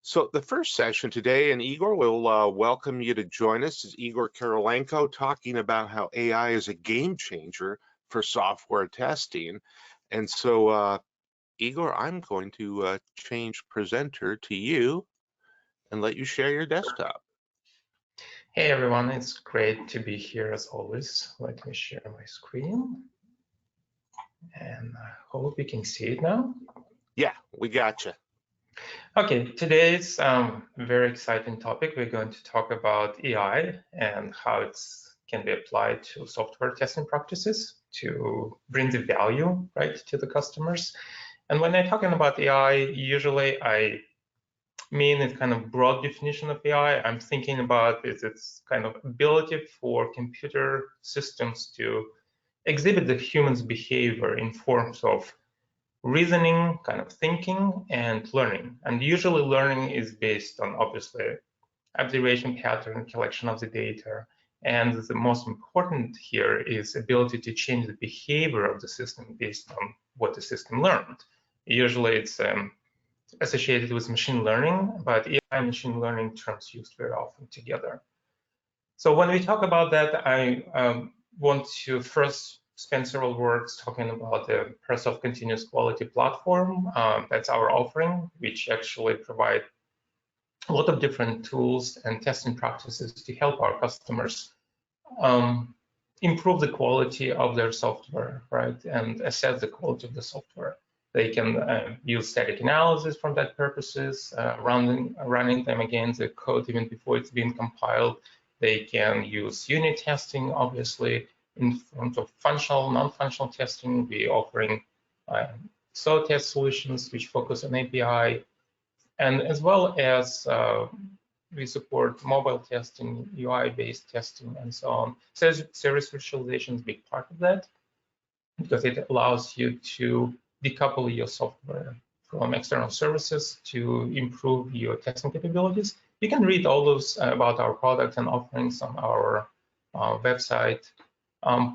So the first session today, and Igor will welcome you to join us, is Igor Kirilenko talking about how AI is a game changer for software testing. And so, Igor, I'm going to change presenter to you and let you share your desktop. Hey everyone, it's great to be here as always. Let me share my screen. And I hope you can see it now. Yeah, we got you. Okay, today's very exciting topic. We're going to talk about AI and how it can be applied to software testing practices to bring the value right to the customers. And when I'm talking about AI, usually I mean a kind of broad definition of AI. I'm thinking about its kind of ability for computer systems to exhibit the human's behavior in forms of reasoning, kind of thinking, and learning. And usually learning is based on, obviously, observation pattern, collection of the data. And the most important here is ability to change the behavior of the system based on what the system learned. Usually it's associated with machine learning, but AI and machine learning terms used very often together. So when we talk about that, I want to first spend several words talking about the Parasoft continuous quality platform. That's our offering, which actually provide a lot of different tools and testing practices to help our customers improve the quality of their software, right, and assess the quality of the software. They can use static analysis for that purposes, running them against the code even before it's been compiled. They can use unit testing, obviously, in front of functional, non-functional testing. We're offering SO test solutions which focus on API, and as well as we support mobile testing, UI-based testing, and so on. Service virtualization is a big part of that because it allows you to decouple your software from external services to improve your testing capabilities. You can read all those about our products and offerings on our website.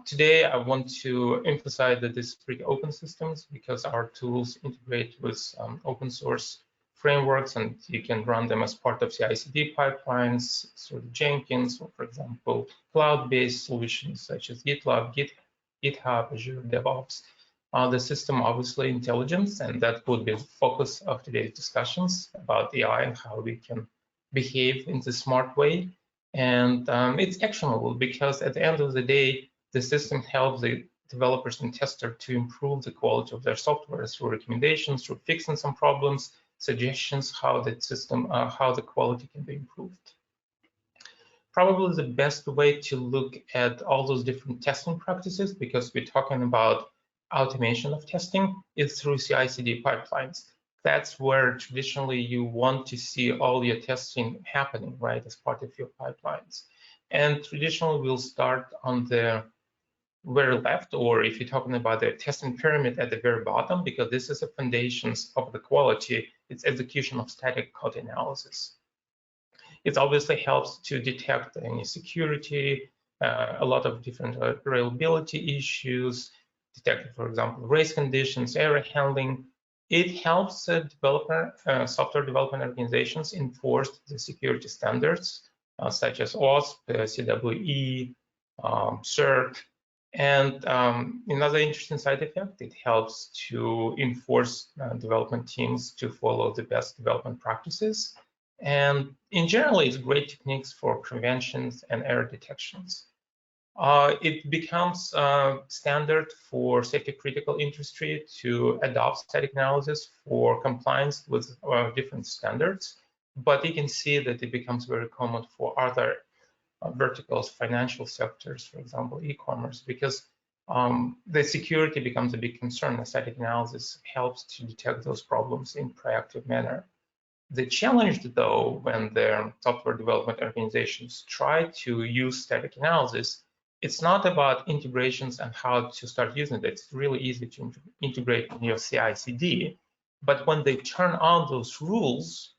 Today, I want to emphasize that this is pretty open systems because our tools integrate with open source frameworks, and you can run them as part of CI/CD pipelines through Jenkins, or for example, cloud-based solutions such as GitLab, GitHub, Azure DevOps. The system obviously intelligence, and that would be the focus of today's discussions about AI and how we can behave in the smart way. And it's actionable because at the end of the day, the system helps the developers and testers to improve the quality of their software through recommendations, through fixing some problems, suggestions how that system, how the quality can be improved. Probably the best way to look at all those different testing practices, because we're talking about automation of testing, is through CI/CD pipelines. That's where traditionally you want to see all your testing happening, right, as part of your pipelines. And traditionally we'll start on the very left, or if you're talking about the testing pyramid at the very bottom, because this is the foundations of the quality, it's execution of static code analysis. It obviously helps to detect any security, a lot of different reliability issues, detect, for example, race conditions, error handling. It helps software development organizations enforce the security standards, such as OSP, CWE, CERT. And another interesting side effect, it helps to enforce development teams to follow the best development practices. And in general, it's great techniques for preventions and error detections. It becomes standard for safety critical industry to adopt static analysis for compliance with different standards. But you can see that it becomes very common for other verticals, financial sectors, for example, e-commerce, because the security becomes a big concern. The static analysis helps to detect those problems in proactive manner. The challenge, though, when the software development organizations try to use static analysis, it's not about integrations and how to start using it. It's really easy to integrate in your CI/CD, but when they turn on those rules,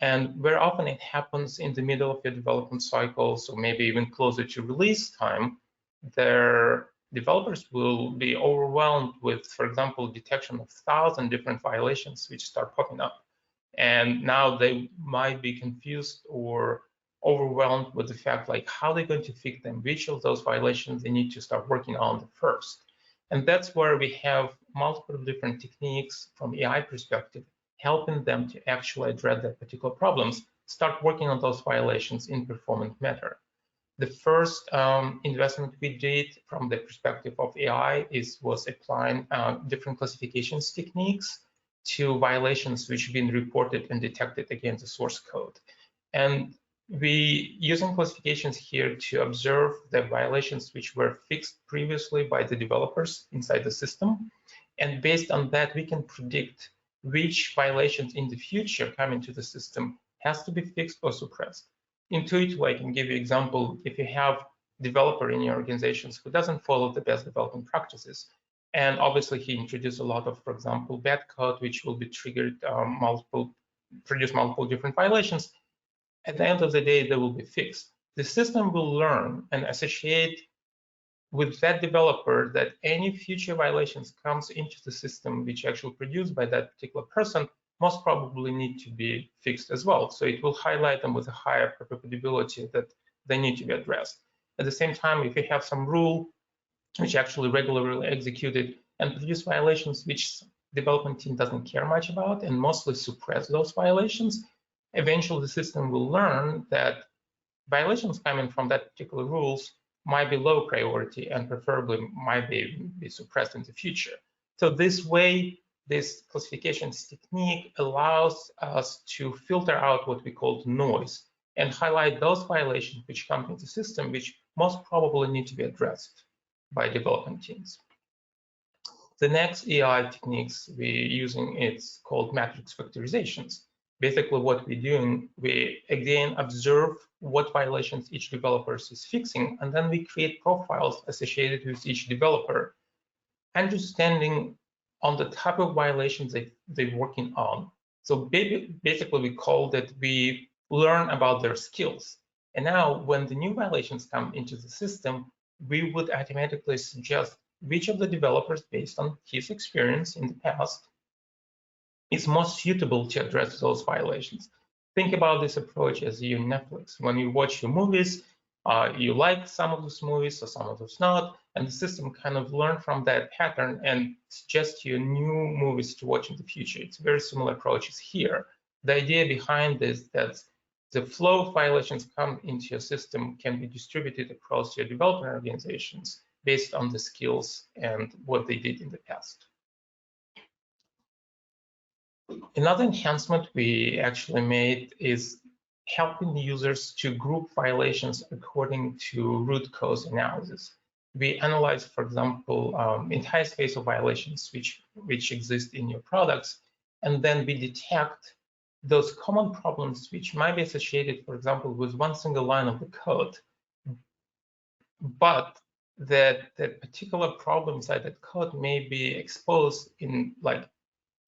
and very often it happens in the middle of your development cycle, so maybe even closer to release time, their developers will be overwhelmed with, for example, detection of 1,000 different violations which start popping up. And now they might be confused or overwhelmed with the fact, like, how they're going to fix them, which of those violations they need to start working on first. And that's where we have multiple different techniques from AI perspective, helping them to actually address that particular problems, start working on those violations in performance matter. The first investment we did from the perspective of AI was applying different classifications techniques to violations which have been reported and detected against the source code. And we using classifications here to observe the violations which were fixed previously by the developers inside the system. And based on that, we can predict which violations in the future coming to the system has to be fixed or suppressed. Intuitively, I can give you an example. If you have a developer in your organizations who doesn't follow the best development practices, and obviously he introduced a lot of, for example, bad code, which will be triggered produce multiple different violations, at the end of the day, they will be fixed. The system will learn and associate with that developer that any future violations comes into the system which actually produced by that particular person most probably need to be fixed as well. So it will highlight them with a higher probability that they need to be addressed. At the same time, if you have some rule which actually regularly executed and produce violations which development team doesn't care much about and mostly suppress those violations, eventually the system will learn that violations coming from that particular rules might be low priority and preferably might be suppressed in the future. So this way, this classifications technique allows us to filter out what we call noise and highlight those violations which come into the system which most probably need to be addressed by development teams. The next AI techniques we're using is called matrix factorizations. Basically what we're doing, we again observe what violations each developer is fixing, and then we create profiles associated with each developer, understanding on the type of violations they're working on. So basically we call that we learn about their skills. And now when the new violations come into the system, we would automatically suggest which of the developers, based on his experience in the past, is most suitable to address those violations. Think about this approach as you Netflix. When you watch your movies, you like some of those movies or some of those not, and the system kind of learn from that pattern and suggest you new movies to watch in the future. It's a very similar approaches here. The idea behind this is that the flow of violations come into your system can be distributed across your development organizations based on the skills and what they did in the past. Another enhancement we actually made is helping users to group violations according to root cause analysis. We analyze, for example, entire space of violations which exist in your products, and then we detect those common problems which might be associated, for example, with one single line of the code, but that particular problem inside that code may be exposed in like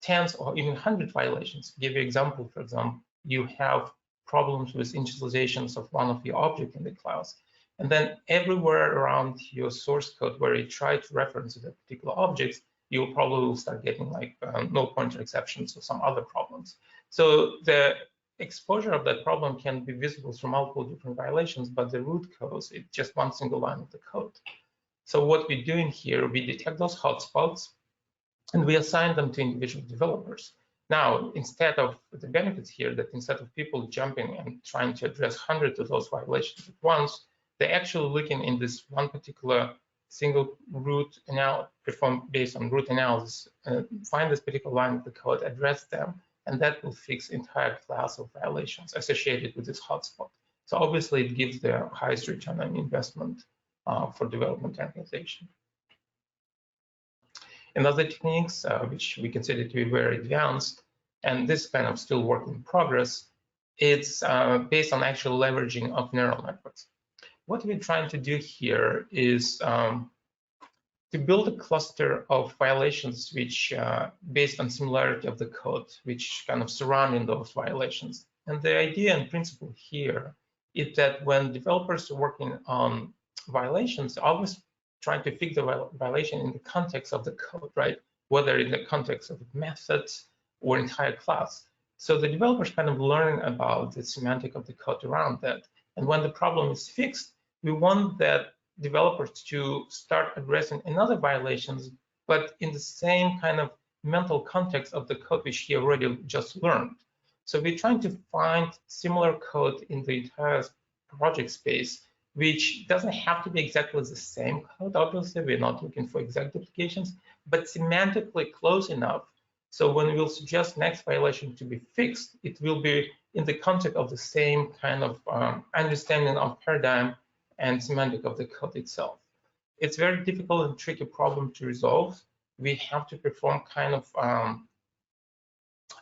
tens or even 100 violations. To give you an example, for example, you have problems with initializations of one of your objects in the class. And then everywhere around your source code where you try to reference that particular objects, you'll probably start getting like null pointer exceptions or some other problems. So the exposure of that problem can be visible through multiple different violations, but the root cause is just one single line of the code. So what we're doing here, we detect those hotspots, and we assign them to individual developers. Now, instead of the benefits here, that instead of people jumping and trying to address hundreds of those violations at once, they're actually looking in this one particular single root performed based on root analysis, find this particular line of the code, address them, and that will fix entire class of violations associated with this hotspot. So obviously, it gives the highest return on investment for development organization. Another techniques which we consider to be very advanced, and this kind of still work in progress, it's based on actual leveraging of neural networks. What we're trying to do here is to build a cluster of violations which based on similarity of the code, which kind of surrounding those violations. And the idea and principle here is that when developers are working on violations, always trying to fix the violation in the context of the code, right? Whether in the context of methods or entire class. So the developers kind of learn about the semantic of the code around that. And when the problem is fixed, we want that developers to start addressing another violations, but in the same kind of mental context of the code which he already just learned. So we're trying to find similar code in the entire project space, which doesn't have to be exactly the same code. Obviously, we're not looking for exact duplications, but semantically close enough. So when we'll suggest next violation to be fixed, it will be in the context of the same kind of understanding of paradigm and semantic of the code itself. It's very difficult and tricky problem to resolve. We have to perform kind of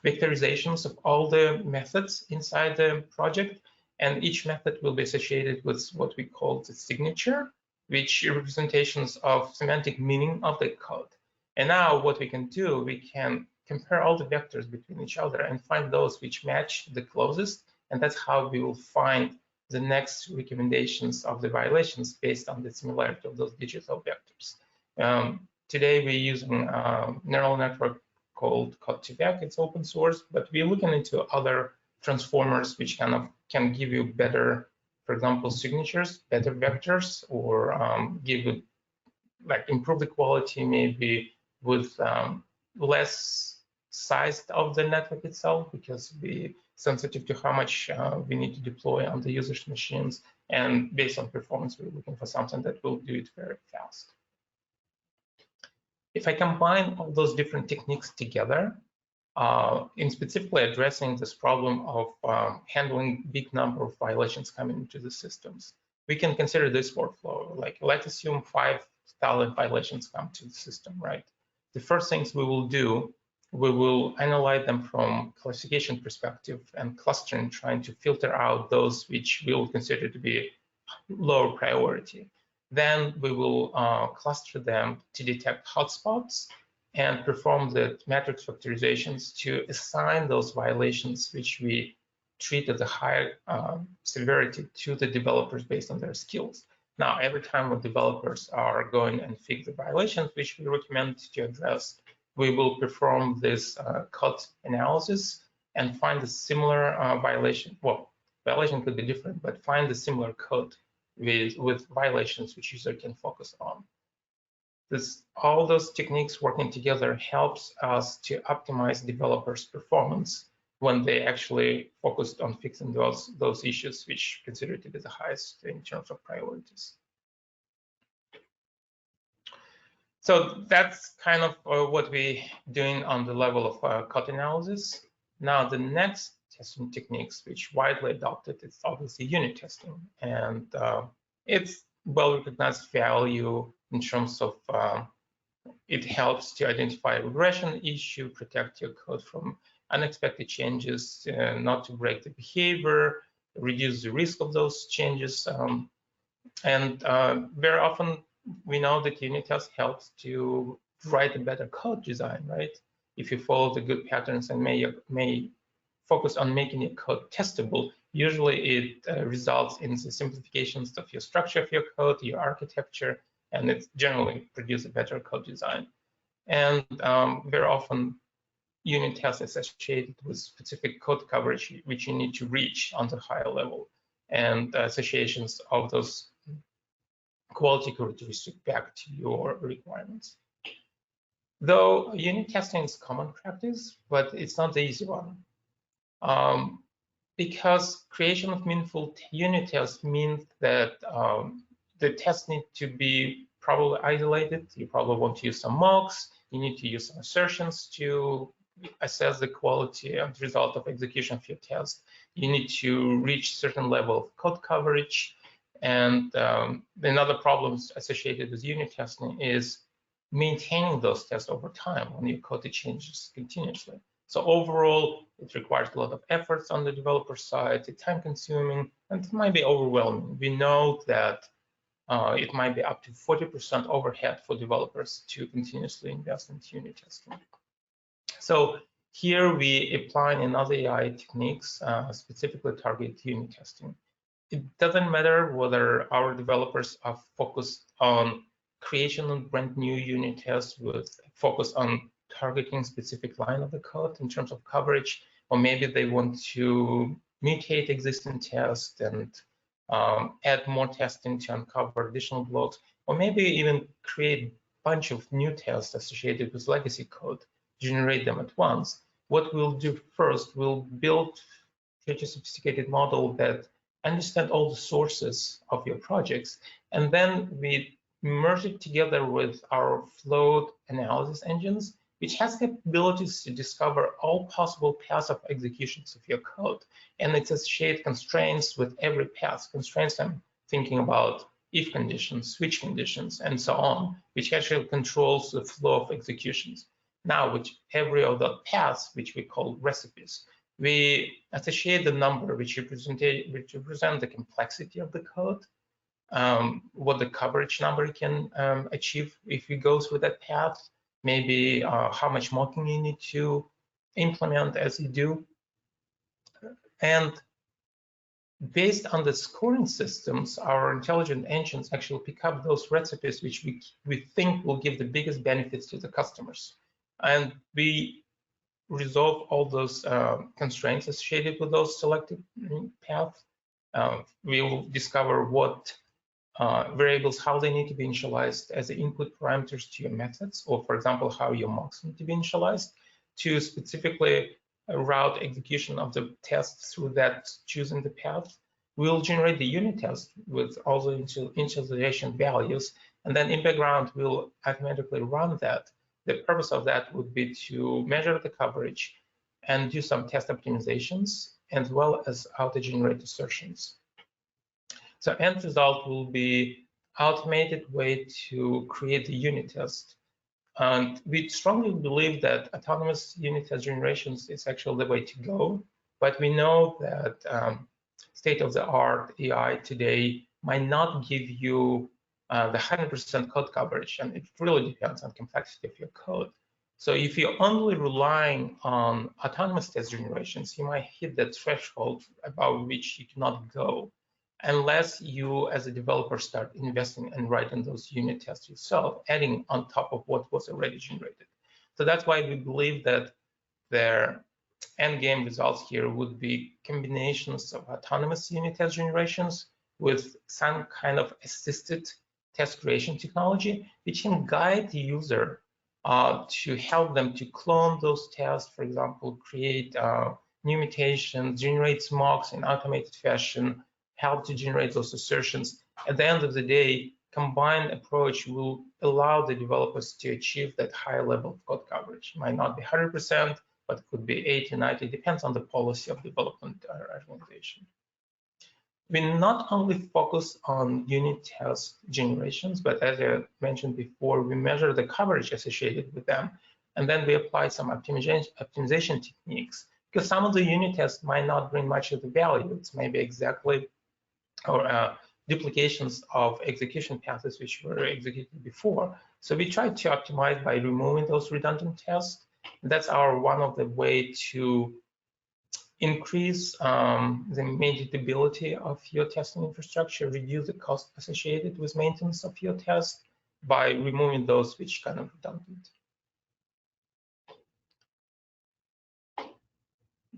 vectorizations of all the methods inside the project, and each method will be associated with what we call the signature, which are representations of semantic meaning of the code. And now what we can do, we can compare all the vectors between each other and find those which match the closest, and that's how we will find the next recommendations of the violations based on the similarity of those digital vectors. Today we're using a neural network called Code2Vec. It's open source, but we're looking into other transformers which kind of can give you better, for example, signatures, better vectors, or give you, like, improve the quality maybe with less size of the network itself, because we sensitive to how much we need to deploy on the user's machines, and based on performance, we're looking for something that will do it very fast. If I combine all those different techniques together, in specifically addressing this problem of handling big number of violations coming into the systems, we can consider this workflow. Like, let's assume 5,000 violations come to the system, right? The first things we will do, we will analyze them from classification perspective and clustering, trying to filter out those which we will consider to be lower priority. Then we will cluster them to detect hotspots and perform the matrix factorizations to assign those violations which we treat as a higher severity to the developers based on their skills. Now, every time when developers are going and fix the violations which we recommend to address, we will perform this code analysis and find a similar violation. Well, violation could be different, but find the similar code with violations which user can focus on. All those techniques working together helps us to optimize developers' performance when they actually focused on fixing those issues which considered to be the highest in terms of priorities. So that's kind of what we're doing on the level of code analysis. Now, the next testing techniques which widely adopted is obviously unit testing, and it's well-recognized value in terms of it helps to identify regression issue, protect your code from unexpected changes, not to break the behavior, reduce the risk of those changes, and very often we know that unit test helps to write a better code design, right? If you follow the good patterns and may focus on making your code testable, usually it results in the simplifications of your structure of your code, your architecture, and it generally produces a better code design. And very often unit tests associated with specific code coverage which you need to reach on the higher level, and associations of those quality characteristics back to your requirements. Though unit testing is common practice, but it's not the easy one. Because creation of meaningful unit tests means that the tests need to be probably isolated. You probably want to use some mocks. You need to use some assertions to assess the quality and result of execution of your test. You need to reach certain level of code coverage. And another problem associated with unit testing is maintaining those tests over time when your code changes continuously. So overall, it requires a lot of efforts on the developer side, it's time consuming, and it might be overwhelming. We know that it might be up to 40% overhead for developers to continuously invest in unit testing. So here we apply another AI techniques, specifically target unit testing. It doesn't matter whether our developers are focused on creation of brand new unit tests with focus on targeting specific line of the code in terms of coverage, or maybe they want to mutate existing tests and add more testing to uncover additional blocks, or maybe even create a bunch of new tests associated with legacy code, generate them at once. What we'll do first, we'll build such a sophisticated model that understand all the sources of your projects, and then we merge it together with our float analysis engines, which has capabilities to discover all possible paths of executions of your code, and its associated constraints with every path. Constraints, I'm thinking about if conditions, switch conditions, and so on, which actually controls the flow of executions. Now, with every of the paths, which we call recipes, we associate the number which represent the complexity of the code, what the coverage number can achieve if we go through that path, maybe how much mocking you need to implement as you do. And based on the scoring systems, our intelligent engines actually pick up those recipes which we think will give the biggest benefits to the customers. And we resolve all those constraints associated with those selected paths. We will discover what variables, how they need to be initialized as the input parameters to your methods, or for example, how your mocks need to be initialized to specifically route execution of the test through that choosing the path. We'll generate the unit test with all the initialization values, and then in background, we'll automatically run that. The purpose of that would be to measure the coverage and do some test optimizations, as well as auto-generate assertions. So end result will be automated way to create the unit test. And we strongly believe that autonomous unit test generations is actually the way to go. But we know that state-of-the-art AI today might not give you the 100% code coverage, and it really depends on complexity of your code. So if you're only relying on autonomous test generations, you might hit that threshold above which you cannot go, unless you as a developer start investing and writing those unit tests yourself, adding on top of what was already generated. So that's why we believe that their end game results here would be combinations of autonomous unit test generations with some kind of assisted test creation technology, which can guide the user to help them to clone those tests, for example, create new mutations, generate mocks in automated fashion, help to generate those assertions. At the end of the day, combined approach will allow the developers to achieve that higher level of code coverage. It might not be 100%, but it could be 80, 90, depends on the policy of development organization. We not only focus on unit test generations, but as I mentioned before, we measure the coverage associated with them, and then we apply some optimization techniques, because some of the unit tests might not bring much of the value. It's maybe exactly or duplications of execution paths which were executed before. So we try to optimize by removing those redundant tests. That's one of the way to increase the maintainability of your testing infrastructure, reduce the cost associated with maintenance of your test by removing those which kind of redundant.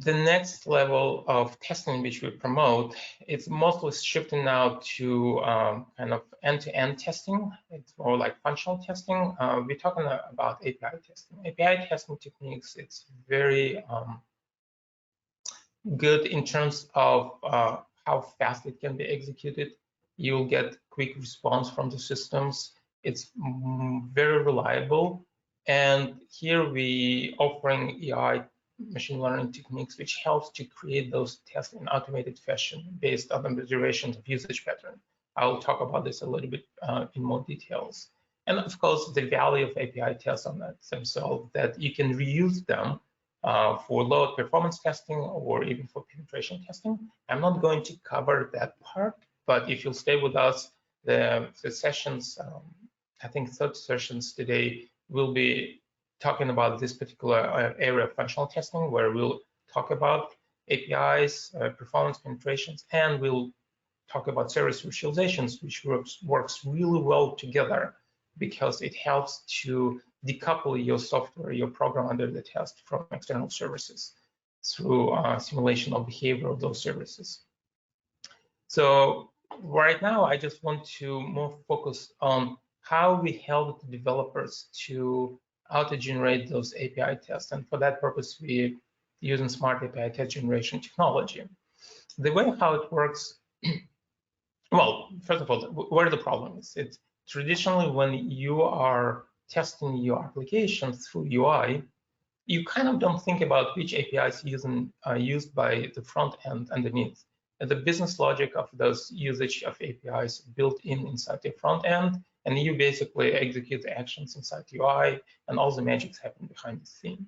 The next level of testing which we promote, it's mostly shifting now to kind of end-to-end testing. It's more like functional testing. We're talking about API testing. API testing techniques, it's very good in terms of how fast it can be executed. You'll get quick response from the systems. It's very reliable. And here we offering AI machine learning techniques, which helps to create those tests in automated fashion based on the observations of usage pattern. I'll talk about this a little bit in more details. And of course, the value of API tests on themselves, that you can reuse them for load performance testing or even for penetration testing. I'm not going to cover that part, but if you'll stay with us, the sessions, I think 30 sessions today will be talking about this particular area of functional testing, where we'll talk about APIs, performance penetrations, and we'll talk about service virtualizations, which works really well together because it helps to decouple your software, your program under the test from external services. through simulation of behavior of those services. So right now, I just want to more focus on how we help the developers to auto-generate those API tests. And for that purpose, we using smart API test generation technology. The way how it works, well, first of all, where the problem is, it's traditionally when you are testing your application through UI, you kind of don't think about which APIs are used by the front end underneath. And the business logic of those usage of APIs built inside the front end, and you basically execute the actions inside UI, and all the magics happen behind the scene.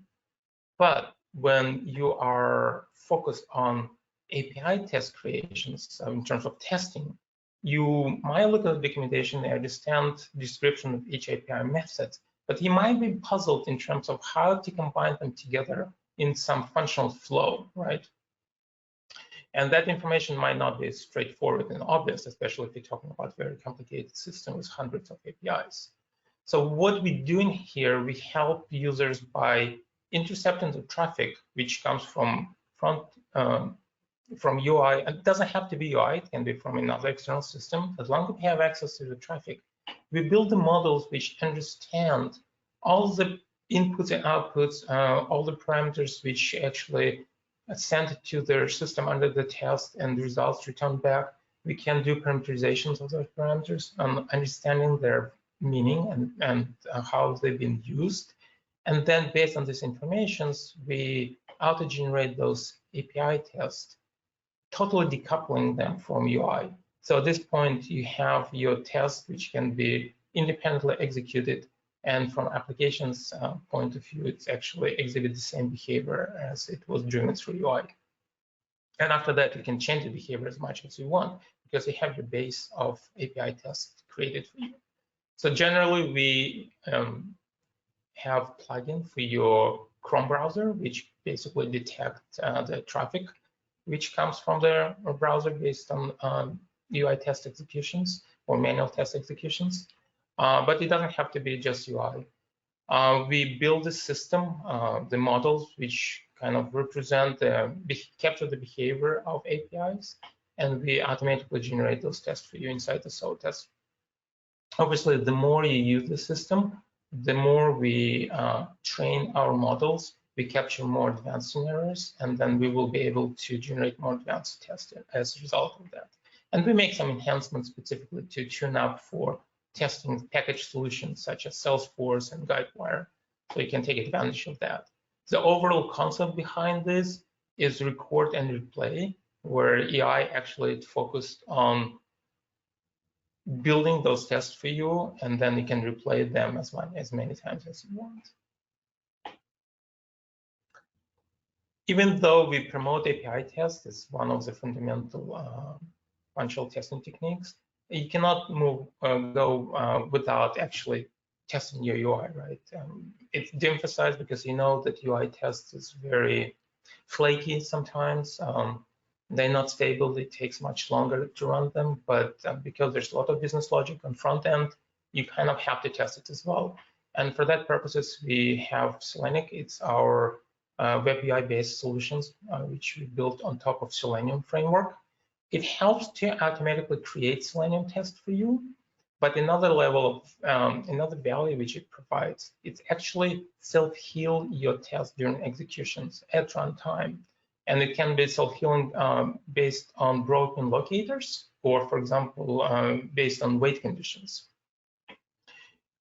But when you are focused on API test creations in terms of testing, you might look at the documentation and understand the description of each API method, but you might be puzzled in terms of how to combine them together in some functional flow, right? And that information might not be straightforward and obvious, especially if you're talking about very complicated systems with hundreds of APIs. So what we're doing here, we help users by intercepting the traffic which comes from UI. It doesn't have to be UI, it can be from another external system. As long as we have access to the traffic, we build the models which understand all the inputs and outputs, all the parameters which actually sent to their system under the test, and the results returned back. We can do parameterizations of those parameters, understanding their meaning and how they've been used. And then based on these informations, we auto-generate those API tests, totally decoupling them from UI. So at this point, you have your test, which can be independently executed. And from applications point of view, it's actually exhibit the same behavior as it was driven through UI. And after that, you can change the behavior as much as you want because you have your base of API tests created for you. So generally, we have plugin for your Chrome browser, which basically detect the traffic which comes from the browser based on UI test executions or manual test executions. But it doesn't have to be just UI. We build a system, the models which kind of represent, capture the behavior of APIs, and we automatically generate those tests for you inside the SO test. Obviously, the more you use the system, the more we train our models, we capture more advanced scenarios, and then we will be able to generate more advanced tests as a result of that. And we make some enhancements specifically to tune up for testing package solutions such as Salesforce and Guidewire, so you can take advantage of that. The overall concept behind this is record and replay, where AI actually focused on building those tests for you, and then you can replay them as many times as you want. Even though we promote API tests as one of the fundamental functional testing techniques, you cannot go without actually testing your UI, right? It's de-emphasized because you know that UI test is very flaky sometimes. They're not stable. It takes much longer to run them, but because there's a lot of business logic on front end, you kind of have to test it as well. And for that purposes, we have Selenium. It's our web UI-based solutions, which we built on top of Selenium framework. It helps to automatically create Selenium tests for you, but another level of another value which it provides, it's actually self-heal your test during executions at runtime. And it can be self-healing based on broken locators, or for example, based on weight conditions.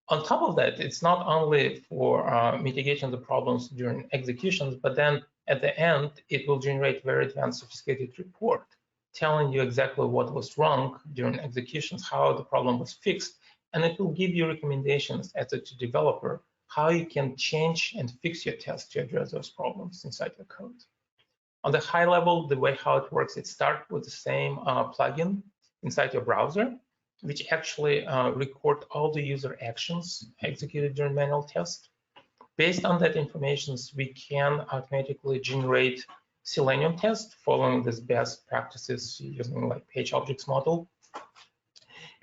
On top of that, it's not only for mitigation of the problems during executions, but then at the end, it will generate very advanced sophisticated report telling you exactly what was wrong during executions, how the problem was fixed, and it will give you recommendations as a developer how you can change and fix your test to address those problems inside your code. On the high level, the way how it works, it starts with the same plugin inside your browser, which actually record all the user actions executed during manual test. Based on that information, we can automatically generate Selenium tests following this best practices using like page objects model.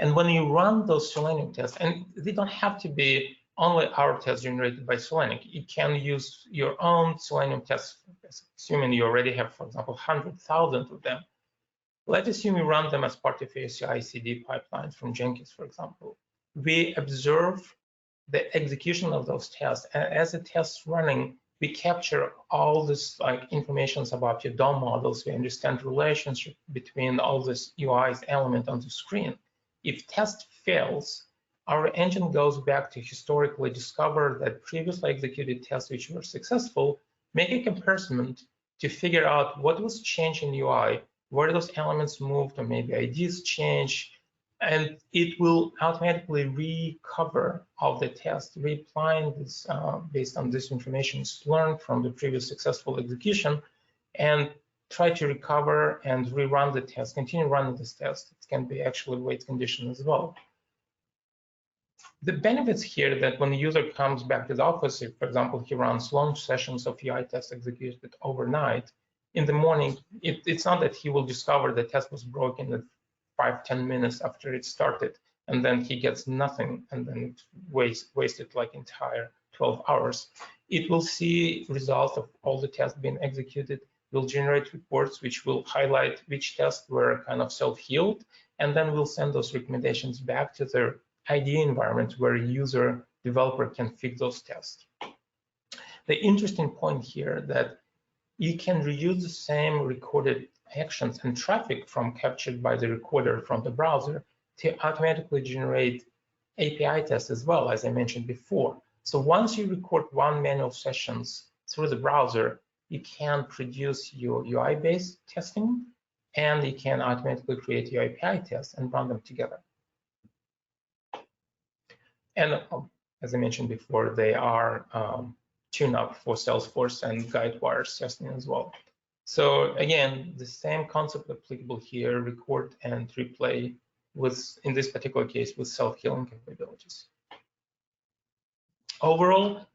And when you run those Selenium tests, and they don't have to be only our tests generated by Selenium, you can use your own Selenium tests capacity. Assuming you already have, for example, 100,000 of them. Let's assume you run them as part of your CI/CD pipelines from Jenkins, for example. We observe the execution of those tests, and as the test's running, we capture all this information about your DOM models. We understand the relationship between all this UI's element on the screen. If test fails, our engine goes back to historically discover that previously executed tests which were successful, make a comparison to figure out what was changed in UI, where those elements moved, or maybe IDs changed, and it will automatically recover all the tests, reapplying this based on this information learned from the previous successful execution, and try to recover and rerun the test, continue running this test. It can be actually wait condition as well. The benefits here that when the user comes back to the office, if, for example, he runs long sessions of UI tests executed overnight, in the morning, it's not that he will discover the test was broken in 5-10 minutes after it started, and then he gets nothing, and then wasted like entire 12 hours. It will see results of all the tests being executed, will generate reports which will highlight which tests were kind of self-healed, and then we'll send those recommendations back to their IDE environment where a user developer can fix those tests. The interesting point here that you can reuse the same recorded actions and traffic from captured by the recorder from the browser to automatically generate API tests as well, as I mentioned before. So once you record one manual sessions through the browser, you can produce your UI-based testing, and you can automatically create your API tests and run them together. And as I mentioned before, they are tuned up for Salesforce and Guidewire testing as well. So again, the same concept applicable here, record and replay with, in this particular case, with self-healing capabilities. Overall,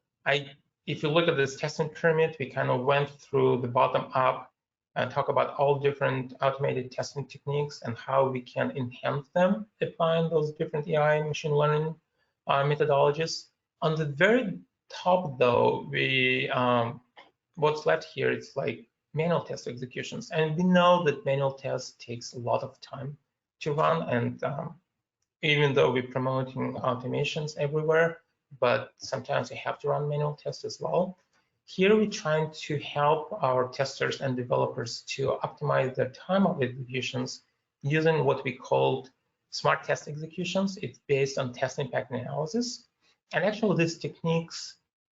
if you look at this testing pyramid, we kind of went through the bottom up and talk about all different automated testing techniques and how we can enhance them, applying those different AI machine learning methodologies. On the very top, though, we what's left here is like manual test executions, and we know that manual test takes a lot of time to run, and even though we're promoting automations everywhere, but sometimes you have to run manual tests as well. Here we're trying to help our testers and developers to optimize their time of executions using what we call smart test executions. It's based on test impact analysis. And actually these techniques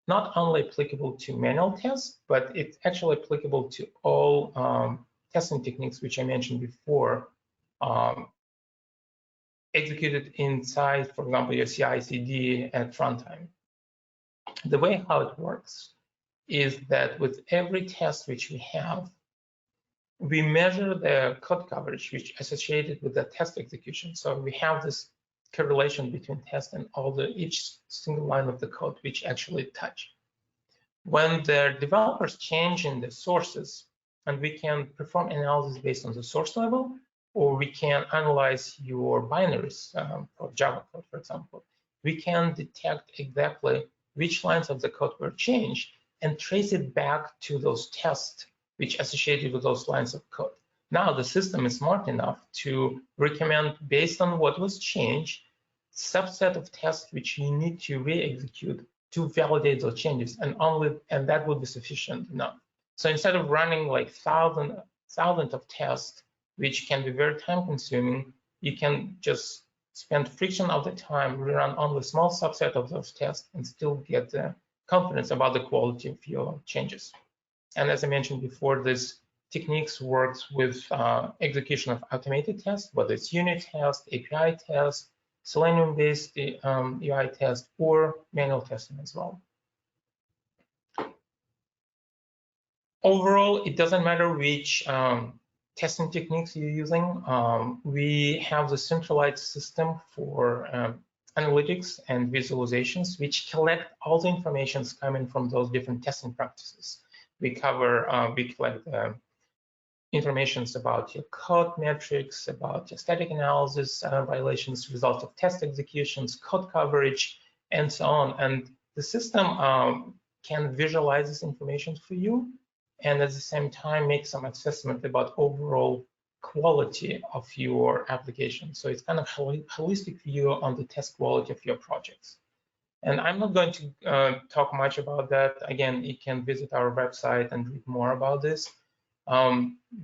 not only applicable to manual tests, but it's actually applicable to all testing techniques which I mentioned before, executed inside, for example, your CI/CD at runtime. The way how it works is that with every test which we have, we measure the code coverage which associated with the test execution. So we have this correlation between test and each single line of the code which actually touch. When the developers change in the sources, and we can perform analysis based on the source level, or we can analyze your binaries for Java code, for example, we can detect exactly which lines of the code were changed and trace it back to those tests which associated with those lines of code. Now the system is smart enough to recommend, based on what was changed, subset of tests which you need to re-execute to validate those changes, and that would be sufficient enough. So instead of running like thousands of tests, which can be very time consuming, you can just spend friction of the time, rerun only a small subset of those tests, and still get the confidence about the quality of your changes. And as I mentioned before, this techniques works with execution of automated tests, whether it's unit test, API test, Selenium-based UI test, or manual testing as well. Overall, it doesn't matter which testing techniques you're using. We have the centralized system for analytics and visualizations, which collect all the information coming from those different testing practices. We collect information about your code metrics, about your static analysis violations, results of test executions, code coverage, and so on. And the system can visualize this information for you and at the same time make some assessment about overall quality of your application. So it's kind of holistic view on the test quality of your projects. And I'm not going to talk much about that. Again, you can visit our website and read more about this.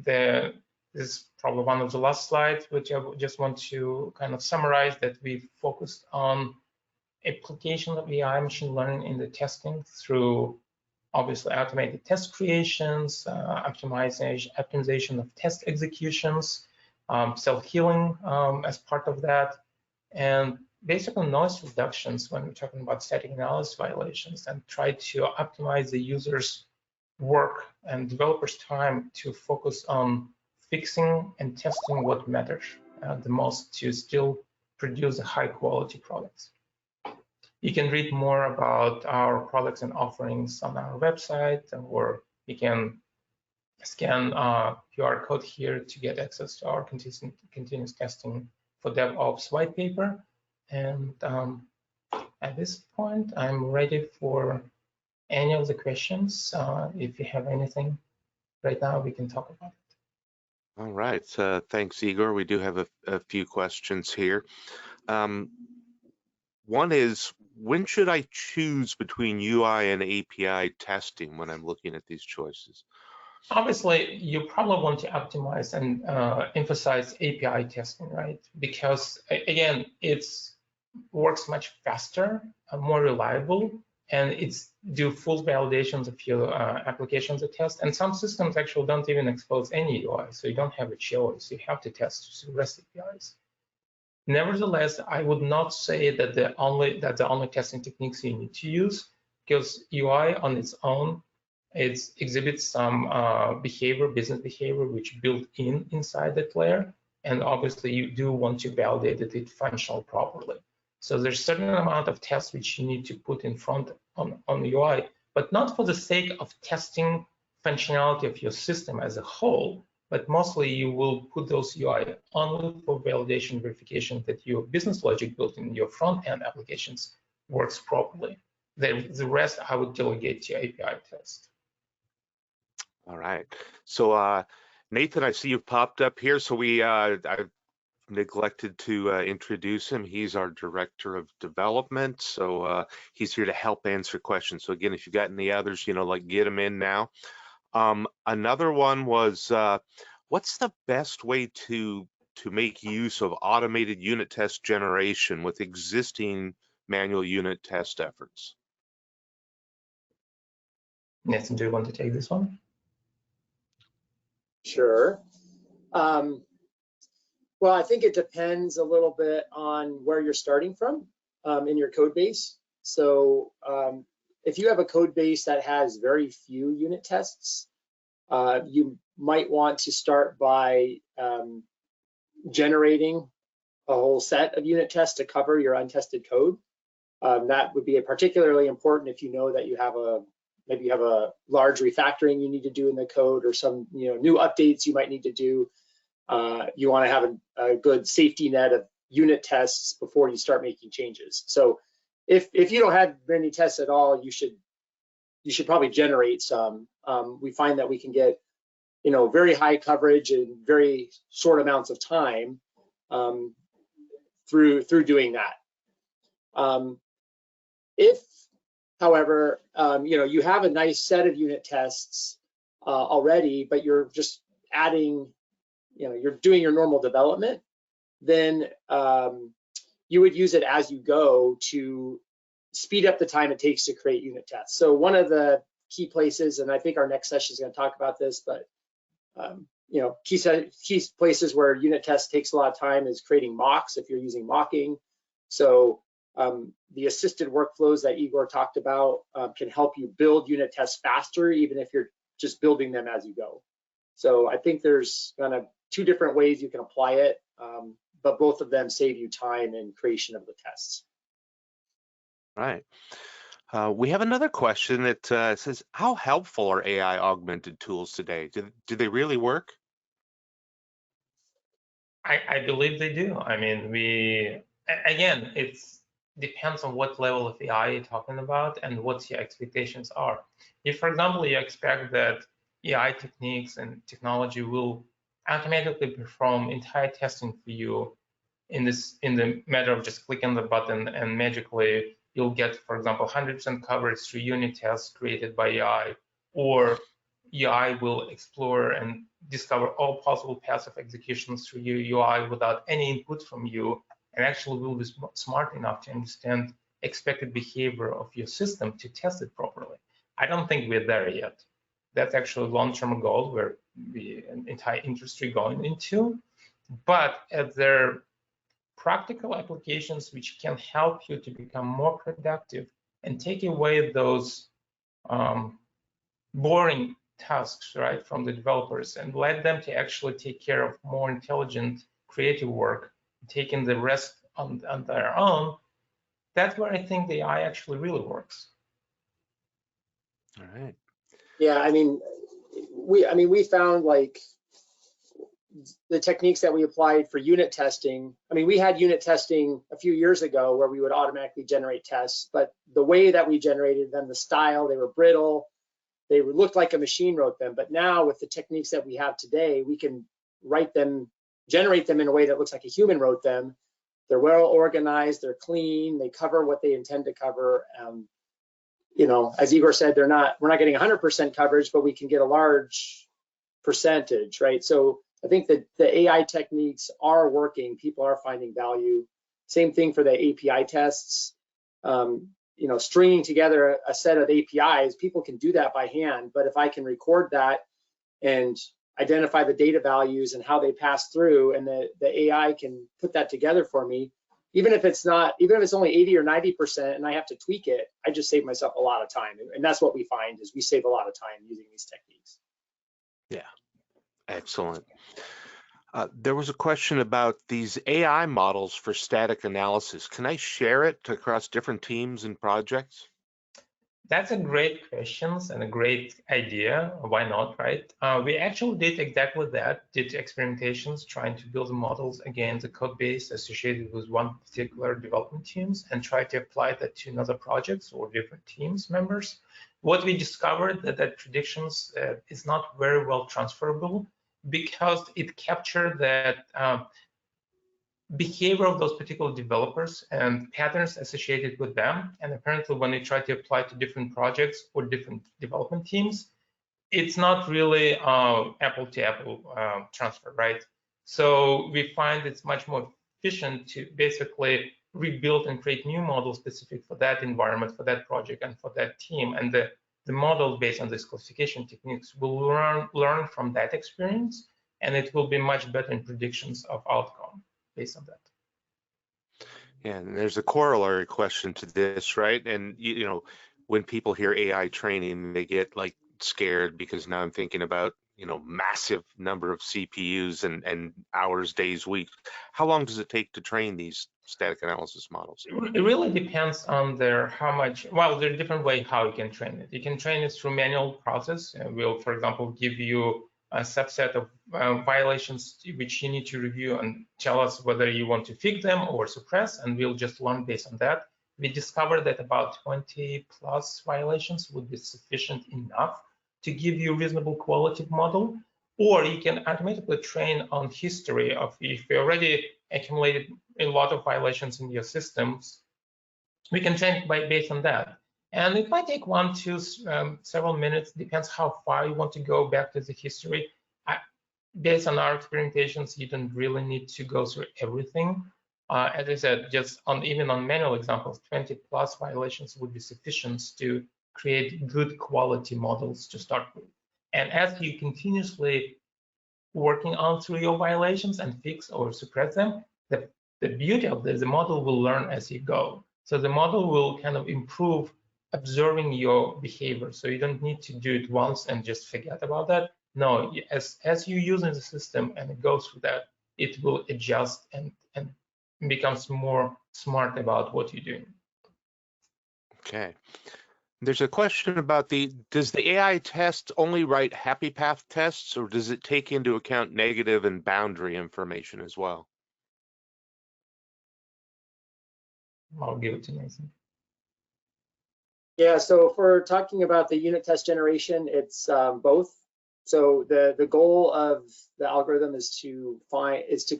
This is probably one of the last slides, which I just want to kind of summarize that we focused on application of AI machine learning in the testing through obviously automated test creations, optimization of test executions, self-healing as part of that, and basically noise reductions when we're talking about static analysis violations, and try to optimize the user's work and developers' time to focus on fixing and testing what matters the most to still produce high quality products. You can read more about our products and offerings on our website, or you can scan QR code here to get access to our continuous testing for DevOps white paper. And at this point, I'm ready for any of the questions. If you have anything right now, we can talk about it. All right, thanks, Igor. We do have a few questions here. One is, when should I choose between UI and API testing when I'm looking at these choices? Obviously, you probably want to optimize and emphasize API testing, right? Because again, it works much faster, more reliable, and it's do full validations of your applications at test. And some systems actually don't even expose any UI, so you don't have a choice. You have to test REST APIs. Nevertheless, I would not say that the only testing techniques you need to use, because UI on its own, it exhibits some business behavior, which built inside that layer, and obviously you do want to validate that it's functional properly. So there's a certain amount of tests which you need to put in front on the UI, but not for the sake of testing functionality of your system as a whole, but mostly you will put those UI only for validation verification that your business logic built in your front-end applications works properly. The rest I would delegate to API test. All right. So Nathan, I see you've popped up here. So I've neglected to introduce him. He's our Director of Development. So he's here to help answer questions. So again, if you've got any others, like get them in now. Another one was, what's the best way to make use of automated unit test generation with existing manual unit test efforts? Nathan, do you want to take this one? Sure. Well, I think it depends a little bit on where you're starting from in your code base. So if you have a code base that has very few unit tests, you might want to start by generating a whole set of unit tests to cover your untested code. That would be particularly important if you know that you have maybe you have a large refactoring you need to do in the code, or some new updates you might need to do. You want to have a good safety net of unit tests before you start making changes. So if you don't have many tests at all, you should probably generate some. We find that we can get very high coverage in very short amounts of time through doing that. If, however, you have a nice set of unit tests already, but you're just adding, you're doing your normal development, then you would use it as you go to speed up the time it takes to create unit tests. So one of the key places, and I think our next session is going to talk about this, but key places where unit test takes a lot of time is creating mocks if you're using mocking. So the assisted workflows that Igor talked about can help you build unit tests faster, even if you're just building them as you go. So I think there's kind of two different ways you can apply it, but both of them save you time in creation of the tests. Right. We have another question that says, how helpful are AI augmented tools today? Do they really work? I believe they do. I mean, again, it depends on what level of AI you're talking about and what your expectations are. If, for example, you expect that AI techniques and technology will automatically perform entire testing for you in the matter of just clicking the button, and magically you'll get, for example, 100% coverage through unit tests created by AI, or AI will explore and discover all possible paths of executions through your UI without any input from you, and actually will be smart enough to understand expected behavior of your system to test it properly. I don't think we're there yet. That's actually a long-term goal where the entire industry going into. But at their practical applications which can help you to become more productive and take away those boring tasks, right, from the developers and let them to actually take care of more intelligent, creative work, taking the rest on their own. That's where I think the AI actually really works. All right. Yeah, I mean, we found like the techniques that we applied for unit testing. I mean, we had unit testing a few years ago where we would automatically generate tests, but the way that we generated them, the style, they were brittle, they looked like a machine wrote them. But now with the techniques that we have today, we can write them, generate them in a way that looks like a human wrote them. They're well organized, they're clean, they cover what they intend to cover. You know, as Igor said, we're not getting 100% coverage, but we can get a large percentage, right? So I think that the AI techniques are working. People are finding value. Same thing for the API tests. You know, stringing together a set of APIs, people can do that by hand. But if I can record that and identify the data values and how they pass through, and the AI can put that together for me, even if it's only 80 or 90%, and I have to tweak it, I just save myself a lot of time. And that's what we find is we save a lot of time using these techniques. Yeah, excellent. There was a question about these AI models for static analysis. Can I share it across different teams and projects? That's a great question and a great idea. Why not, right? We actually did exactly that, did experimentations trying to build models against the code base associated with one particular development teams and try to apply that to another projects or different teams members. What we discovered that predictions is not very well transferable because it captured that behavior of those particular developers and patterns associated with them. And apparently when they try to apply to different projects or different development teams, it's not really apple to apple transfer, right? So we find it's much more efficient to basically rebuild and create new models specific for that environment, for that project, and for that team. And the model based on these classification techniques will learn from that experience, and it will be much better in predictions of outcome based on that. Yeah, and there's a corollary question to this, right? And you know, when people hear AI training, they get like scared because now I'm thinking about, you know, massive number of CPUs and hours, days, weeks. How long does it take to train these static analysis models? It really depends on how much, well, there are different ways how you can train it. You can train it through manual process. We'll, for example, give you a subset of violations which you need to review and tell us whether you want to fix them or suppress, and we'll just learn based on that. We discovered that about 20 plus violations would be sufficient enough to give you a reasonable quality model, or you can automatically train on history of if you already accumulated a lot of violations in your systems, we can train based on that. And it might take 1 to several minutes, depends how far you want to go back to the history. Based on our experimentations, you don't really need to go through everything. As I said, just even on manual examples, 20 plus violations would be sufficient to create good quality models to start with. And as you continuously working on through your violations and fix or suppress them, the beauty of this, the model will learn as you go. So the model will kind of improve observing your behavior. So you don't need to do it once and just forget about that. No, as you use in the system and it goes through that, it will adjust and becomes more smart about what you're doing. Okay. There's a question about does the AI test only write happy path tests, or does it take into account negative and boundary information as well? I'll give it to Nathan. Yeah, so if we're talking about the unit test generation, it's both. So the goal of the algorithm is to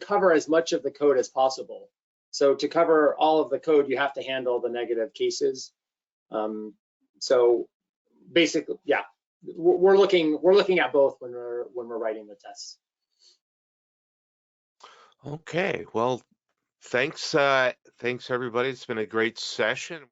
cover as much of the code as possible. So to cover all of the code, you have to handle the negative cases. So basically, yeah, we're looking at both when we're writing the tests. Okay, well, thanks everybody. It's been a great session.